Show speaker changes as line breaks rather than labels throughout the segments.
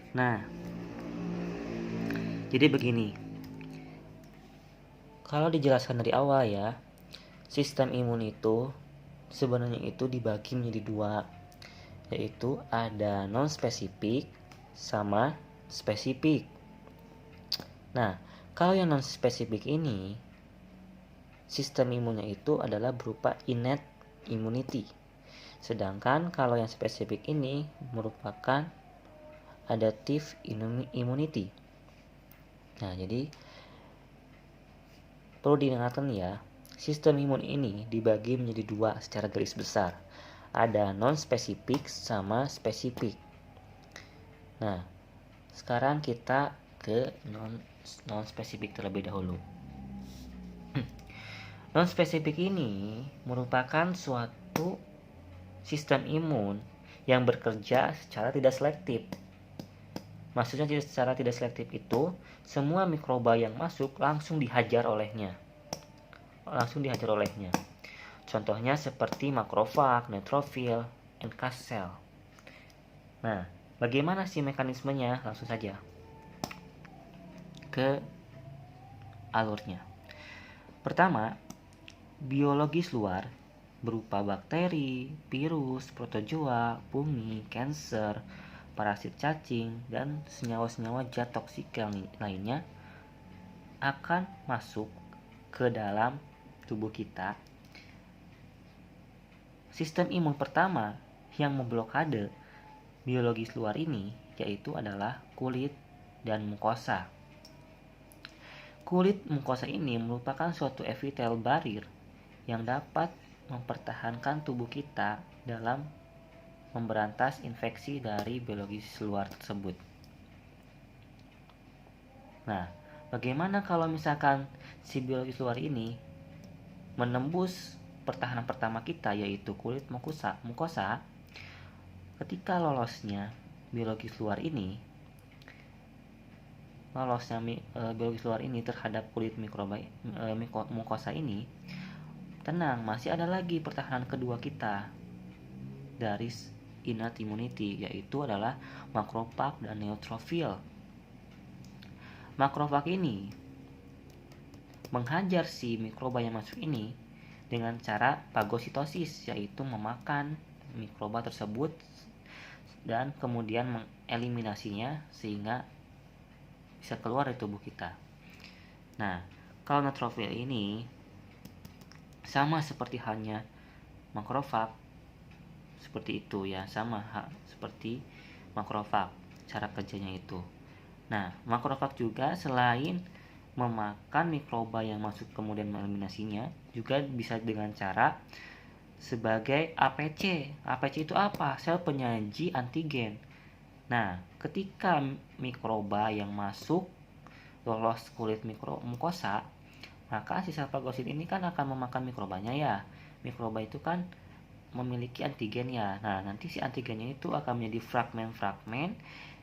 Nah, jadi begini. Kalau dijelaskan dari awal ya, sistem imun itu sebenarnya itu dibagi menjadi dua, yaitu ada non-spesifik sama spesifik. Nah, kalau yang non-spesifik ini, sistem imunnya itu adalah berupa innate immunity. Sedangkan kalau yang spesifik ini merupakan adaptive immunity. Nah, jadi perlu diingatkan ya, sistem imun ini dibagi menjadi dua secara garis besar. Ada non-spesifik sama spesifik. Nah, sekarang kita ke non-spesifik terlebih dahulu. Non-spesifik ini merupakan suatu sistem imun yang bekerja secara tidak selektif. Maksudnya secara tidak selektif itu, semua mikroba yang masuk langsung dihajar olehnya. Contohnya seperti makrofag, neutrofil, NK cell. Nah, bagaimana sih mekanismenya? Langsung saja ke alurnya. Pertama, biologis luar berupa bakteri, virus, protozoa, fungi, kanker, parasit cacing, dan senyawa-senyawa zat toksik yang lainnya akan masuk ke dalam tubuh kita. Sistem imun pertama yang memblokade biologis luar ini yaitu adalah kulit dan mukosa. Kulit mukosa ini merupakan suatu epithel barrier yang dapat mempertahankan tubuh kita dalam memberantas infeksi dari biologis luar tersebut. Nah, bagaimana kalau misalkan si biologis luar ini menembus pertahanan pertama kita yaitu kulit mukosa? Ketika lolosnya biologis luar ini terhadap kulit mukosa ini, tenang, masih ada lagi pertahanan kedua kita dari innate immunity, yaitu adalah makrofag dan neutrofil. Makrofag ini menghajar si mikroba yang masuk ini dengan cara fagositosis, yaitu memakan mikroba tersebut dan kemudian mengeliminasinya sehingga bisa keluar dari tubuh kita. Nah, kalau neutrofil ini sama seperti halnya makrofag, seperti itu ya, sama seperti makrofag cara kerjanya itu. Nah, makrofag juga selain memakan mikroba yang masuk kemudian mengeliminasinya, juga bisa dengan cara sebagai APC. APC itu apa? Sel penyaji antigen. Nah, ketika mikroba yang masuk lolos kulit mukosa, maka si sel fagosit ini kan akan memakan mikrobanya ya. Mikroba itu kan memiliki antigen ya. Nah, nanti si antigennya itu akan menjadi fragmen-fragmen,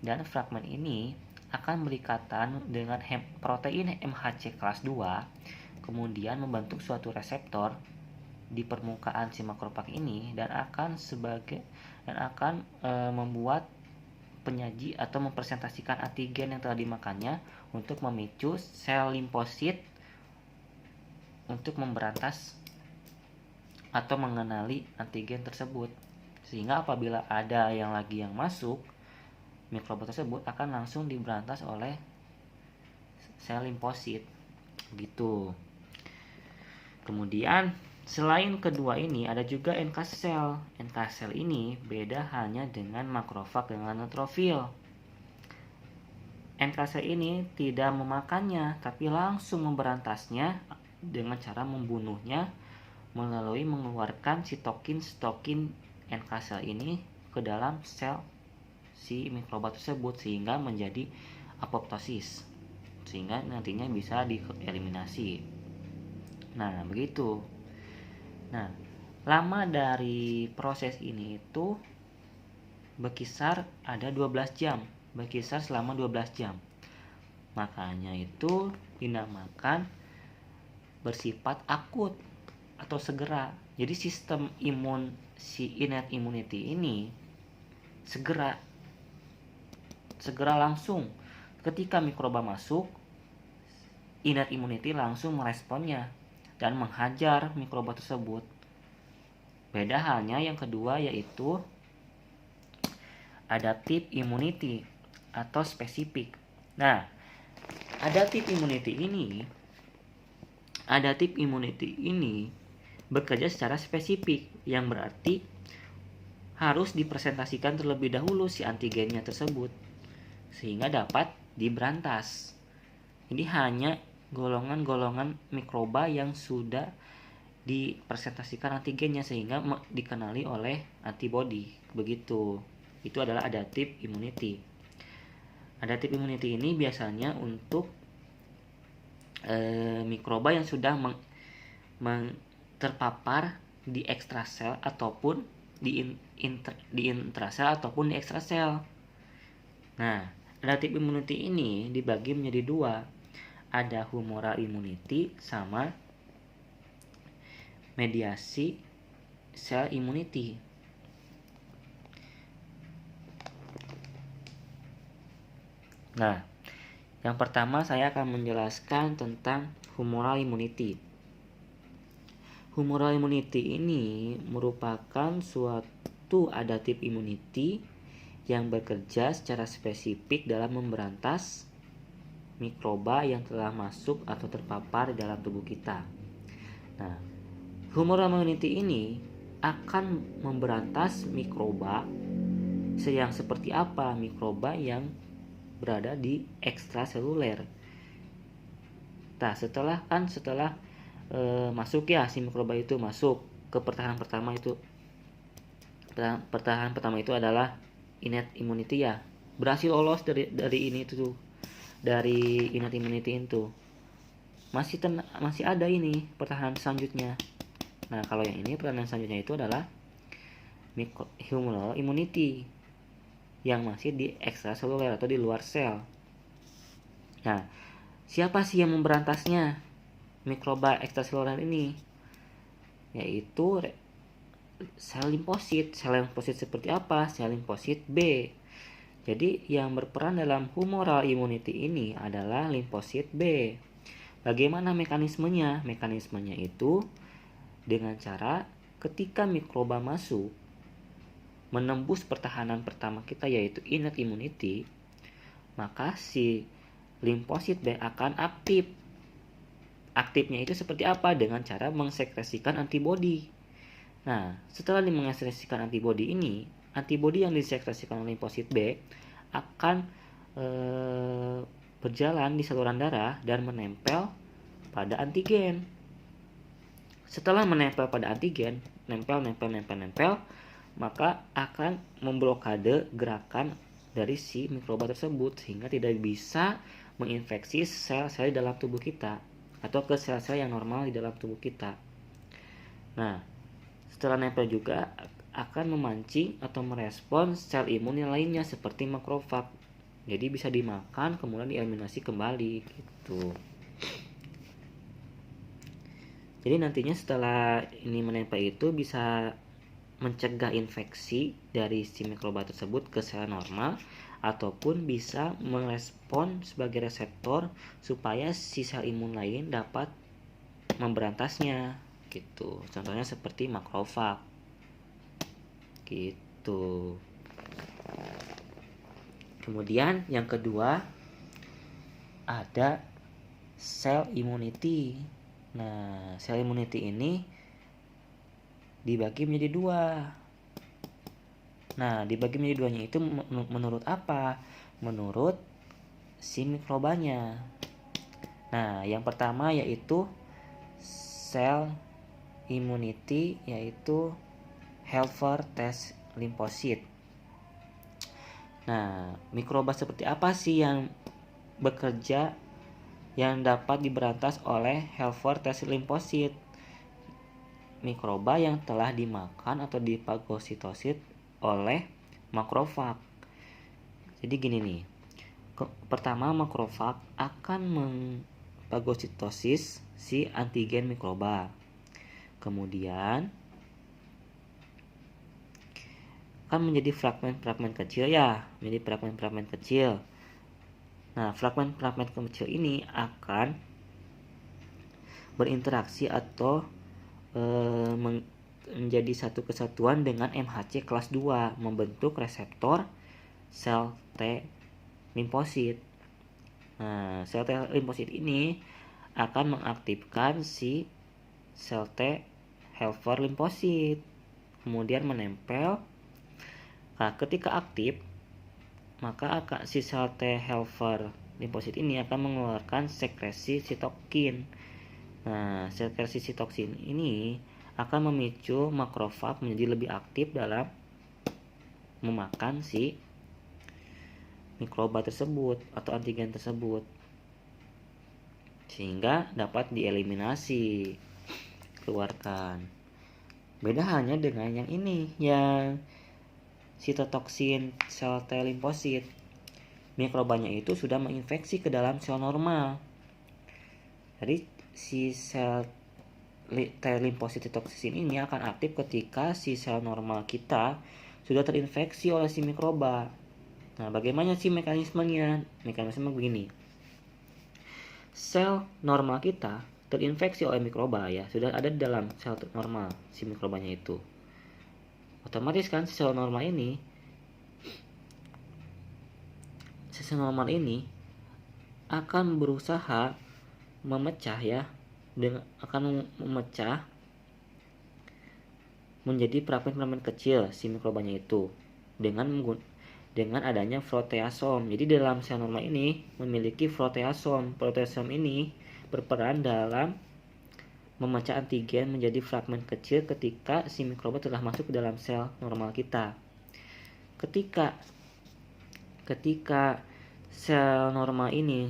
dan fragmen ini akan berikatan dengan protein MHC kelas 2, kemudian membentuk suatu reseptor di permukaan si makrofag ini dan akan membuat penyaji atau mempresentasikan antigen yang telah dimakannya untuk memicu sel limfosit untuk memberantas atau mengenali antigen tersebut, sehingga apabila ada yang masuk, mikroba tersebut akan langsung diberantas oleh sel limfosit gitu. Kemudian selain kedua ini ada juga NK cell. NK cell ini beda hanya dengan makrofag dengan neutrofil. NK cell ini tidak memakannya tapi langsung memberantasnya dengan cara membunuhnya melalui mengeluarkan sitokin NK cell ini ke dalam sel si mikroba tersebut sehingga menjadi apoptosis, sehingga nantinya bisa dieliminasi. Nah, begitu. Nah, lama dari proses ini itu berkisar ada 12 jam, berkisar selama 12 jam. Makanya itu dinamakan bersifat akut atau segera. Jadi sistem imun si innate immunity ini segera segera langsung ketika mikroba masuk, innate immunity langsung meresponnya dan menghajar mikroba tersebut. Beda halnya yang kedua, yaitu adaptive immunity atau spesifik. Nah, adaptive immunity ini bekerja secara spesifik, yang berarti harus dipresentasikan terlebih dahulu si antigennya tersebut sehingga dapat diberantas. Jadi hanya golongan-golongan mikroba yang sudah dipresentasikan antigennya sehingga dikenali oleh antibody. Begitu. Itu adalah adaptive immunity. Adaptive immunity ini biasanya untuk mikroba yang sudah terpapar di ekstrasel ataupun di intrasel ataupun di ekstrasel. Nah, adaptive immunity ini dibagi menjadi dua. Ada humoral immunity sama mediasi cell immunity. Nah, yang pertama saya akan menjelaskan tentang humoral immunity. Humoral immunity ini merupakan suatu adaptive immunity yang bekerja secara spesifik dalam memberantas mikroba yang telah masuk atau terpapar di dalam tubuh kita. Nah, humoral immunity ini akan memberantas mikroba yang seperti apa? Mikroba yang berada di ekstraseluler. Nah, setelah masuk ya si mikroba itu masuk ke pertahanan pertama itu. Pertahanan pertama itu adalah innate immunity ya. Berhasil lolos dari ini itu, dari innate immunity itu. Masih ada ini pertahanan selanjutnya. Nah, kalau yang ini pertahanan selanjutnya itu adalah humoral immunity yang masih di ekstraseluler atau di luar sel. Nah, siapa sih yang memberantasnya mikroba ekstraseluler ini? Yaitu sel limfosit. Sel limfosit seperti apa? Sel limfosit B. Jadi yang berperan dalam humoral immunity ini adalah limfosit B. Bagaimana mekanismenya? Mekanismenya itu dengan cara ketika mikroba masuk menembus pertahanan pertama kita yaitu innate immunity, maka si limfosit B akan aktif. Aktifnya itu seperti apa? Dengan cara mengsekresikan antibodi. Nah, setelah mengekspresikan antibodi ini, antibodi yang disekresikan oleh limfosit B akan berjalan di saluran darah dan menempel pada antigen. Setelah menempel pada antigen, nempel, maka akan memblokade gerakan dari si mikroba tersebut sehingga tidak bisa menginfeksi sel-sel di dalam tubuh kita atau ke sel-sel yang normal di dalam tubuh kita. Nah, setelah nempel juga akan memancing atau merespon sel imun yang lainnya seperti makrofag. Jadi bisa dimakan kemudian dieliminasi kembali gitu. Jadi nantinya setelah ini menempel itu bisa mencegah infeksi dari si mikroba tersebut ke sel normal ataupun bisa merespon sebagai reseptor supaya si sel imun lain dapat memberantasnya gitu. Contohnya seperti makrofag gitu. Kemudian yang kedua ada sel immunity. Nah, sel immunity ini dibagi menjadi dua. Nah, dibagi menjadi duanya itu menurut apa? Menurut si mikrobanya. Nah, yang pertama yaitu sel immunity yaitu helper T lymphocyte. Nah, mikroba seperti apa sih yang bekerja yang dapat diberantas oleh helper T lymphocyte? Mikroba yang telah dimakan atau dipagositosit oleh makrofag. Jadi gini nih. Pertama, makrofag akan mengfagositosis si antigen mikroba. Kemudian akan menjadi fragmen-fragmen kecil ya, menjadi fragmen-fragmen kecil. Nah, fragmen-fragmen kecil ini akan berinteraksi atau menjadi satu kesatuan dengan MHC kelas 2, membentuk reseptor sel T limfosit. Nah, sel T limfosit ini akan mengaktifkan si sel T helper limfosit, kemudian menempel. Nah, ketika aktif, maka si sel T helper limfosit ini akan mengeluarkan sekresi sitokin. Nah, sekresi sitokin ini akan memicu makrofag menjadi lebih aktif dalam memakan si mikroba tersebut atau antigen tersebut, sehingga dapat dieliminasi, keluarkan. Beda hanya dengan yang ini, yang sitotoksin sel T limfosit. Mikrobanya itu sudah menginfeksi ke dalam sel normal. Jadi si sel T limfosit sitotoksin ini akan aktif ketika si sel normal kita sudah terinfeksi oleh si mikroba. Nah, bagaimana sih mekanismenya? Mekanisme begini. Sel normal kita terinfeksi oleh mikroba ya, sudah ada di dalam sel normal si mikrobanya itu. Otomatis kan sel normal ini akan berusaha memecah ya, akan memecah menjadi fragmen-fragmen kecil si mikrobanya itu dengan adanya proteasom. Jadi dalam sel normal ini memiliki proteasom. Proteasom ini berperan dalam memecah antigen menjadi fragmen kecil ketika si mikroba telah masuk ke dalam sel normal kita. Ketika sel normal ini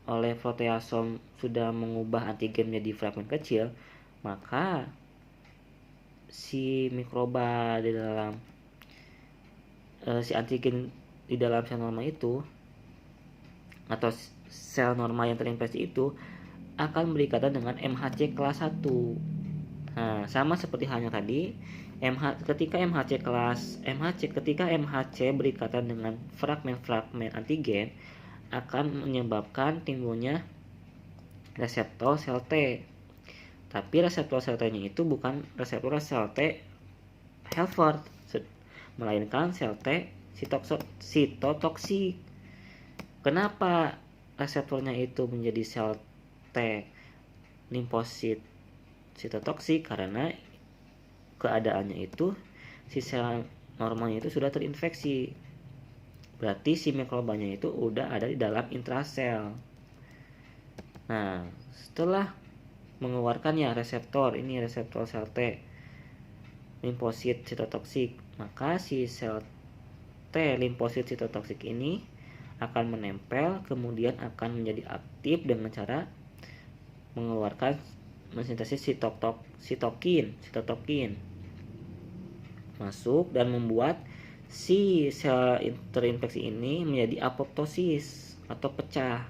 oleh proteasom sudah mengubah antigen menjadi fragmen kecil, maka si mikroba di dalam si antigen di dalam sel normal itu atau sel normal yang terinfeksi itu akan berikatan dengan MHC kelas 1. Nah, sama seperti halnya tadi, ketika MHC berikatan dengan fragmen-fragmen antigen akan menyebabkan timbulnya reseptor sel T. Tapi reseptor sel T-nya itu bukan reseptor sel T helper, melainkan sel T sitotoksik. Kenapa reseptornya itu menjadi sel T limfosit sitotoksik? Karena keadaannya itu si sel normalnya itu sudah terinfeksi. Berarti si mikrobanya itu udah ada di dalam intrasel. Nah, setelah mengeluarkannya reseptor sel T limfosit sitotoksik, maka si sel T limfosit sitotoksik ini akan menempel, kemudian akan menjadi aktif dengan cara mengeluarkan mensintesis sitokin masuk dan membuat si sel terinfeksi ini menjadi apoptosis atau pecah.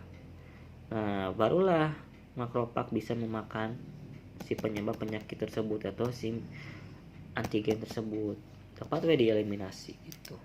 Nah, barulah makrofag bisa memakan si penyebab penyakit tersebut atau si antigen tersebut, dapat dieliminasi gitu.